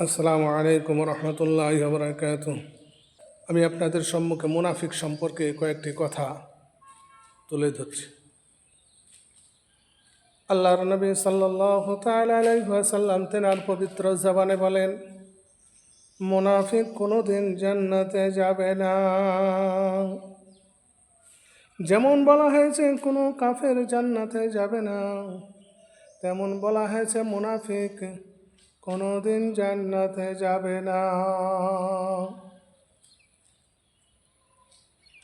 আসসালামু আলাইকুম রহমতুল্লাহি ওয়া বারাকাতুহু। আমি আপনাদের সম্মুখে মুনাফিক সম্পর্কে কয়েকটি কথা তুলে ধরছি। আল্লাহর নবী সাল্লাল্লাহু তাআলা আলাইহি ওয়াসাল্লাম তেনার পবিত্র জবানে বলেন, মুনাফিক কোনোদিন জান্নাতে যাবে না। যেমন বলা হয়েছে কোনো কাফের জান্নাতে যাবে না, তেমন বলা হয়েছে মুনাফিক কোনোদিন জান্নাতে যাবে না।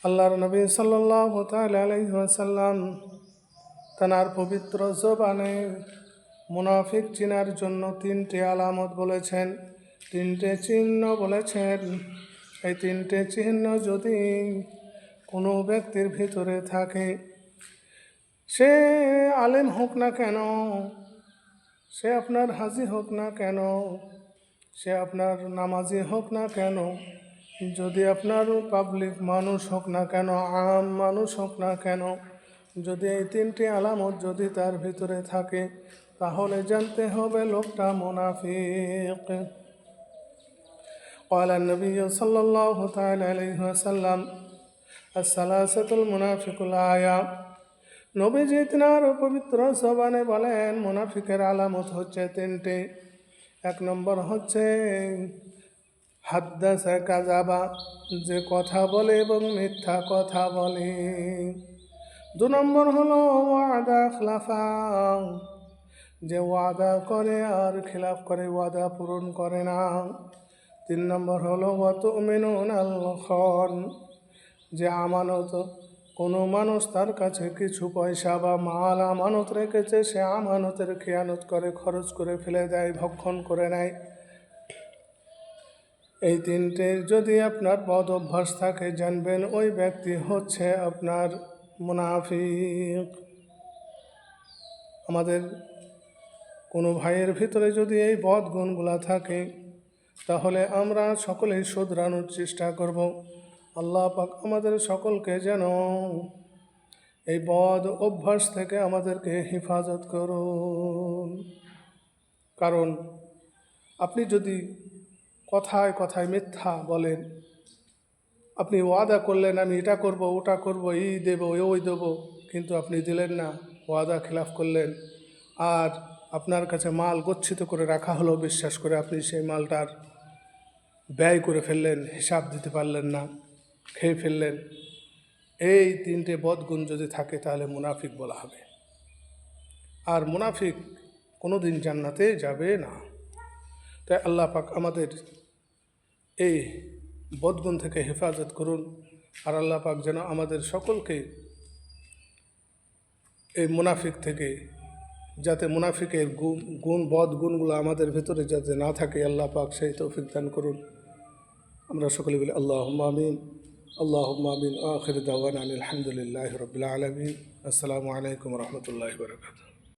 আল্লাহর নবী সাল্লাল্লাহু তাআলা আলাইহি ওয়াসাল্লাম তার পবিত্র জবানে মুনাফিক চিনার জন্য তিনটি আলামত বলেছেন, তিনটে চিহ্ন বলেছেন। এই তিনটে চিহ্ন যদি কোনো ব্যক্তির ভিতরে থাকে, সে আলেম হোক না কেন, সে আপনার হাজি হোক না কেন, সে আপনার নামাজি হোক না কেন, যদি আপনার পাবলিক মানুষ হোক না কেন, আম মানুষ হোক না কেন, যদি এই তিনটি আলামত যদি তার ভিতরে থাকে, তাহলে জানতে হবে লোকটা মুনাফিক। قال النبي صلى الله تعالى عليه وسلم الثلاثة المنافق الآية। নবীজি তিনার পবিত্র জবানে বলেন, মুনাফিকের আলামত হচ্ছে তিনটি। এক নম্বর হচ্ছে হাদ্দাসা কাযাবা, যে কথা বলে এবং মিথ্যা কথা বলে। দু নম্বর হলো ওয়াদা খিলাফা, যে ওয়াদা করে আর খিলাফ করে, ওয়াদা পূরণ করে না। তিন নম্বর হলো ওয়া তুমিনুনাল খান, যে আমানত, কোনো মানুষ তার কাছে কিছু পয়সা বা মাল আমানত রেখেছে, সে আমানতের খেয়ানত করে, খরচ করে ফেলে দেয়, ভক্ষণ করে নেয়। এই তিনটে যদি আপনার বদ অভ্যাস থাকে, জানবেন ওই ব্যক্তি হচ্ছে আপনার মুনাফিক। আমাদের কোনো ভাইয়ের ভিতরে যদি এই বদ গুণগুলা থাকে, তাহলে আমরা সকলেই শুধরানোর চেষ্টা করব। আল্লাহ পাক আমাদের সকলকে যেন এই বদ অভ্যাস থেকে আমাদেরকে হেফাজত করুন। কারণ আপনি যদি কথায় কথায় মিথ্যা বলেন, আপনি ওয়াদা করলেন আমি এটা করব, ওটা করব, এই দেব, ওই দেব, কিন্তু আপনি দিলেন না, ওয়াদা খিলাফ করলেন, আর আপনার কাছে মাল গচ্ছিত করে রাখা হলো, বিশ্বাস করে আপনি সেই মালটার ব্যয় করে ফেললেন, হিসাব দিতে পারলেন না, খেয়ে ফেললেন। এই তিনটে বদগুণ যদি থাকে, তাহলে মুনাফিক বলা হবে। আর মুনাফিক কোনোদিন জান্নাতে যাবে না। তাই আল্লাহ পাক আমাদের এই বদগুণ থেকে হেফাজত করুন। আর আল্লাহ পাক যেন আমাদের সকলকে এই মুনাফিক থেকে, যাতে মুনাফিকের বদগুণগুলো আমাদের ভিতরে যাতে না থাকে, আল্লাহ পাক সেই তৌফিক দান করুন। আমরা সকলে বলি আল্লাহুম্মা আমিন, আল্লাহুম্মা আমিন। আখির দাওয়ানা আলহামদুলিল্লাহি রাব্বিল আলামিন। আসসালামু আলাইকুম রহমতুল্লাহি ওয়া বারাকাতুহু।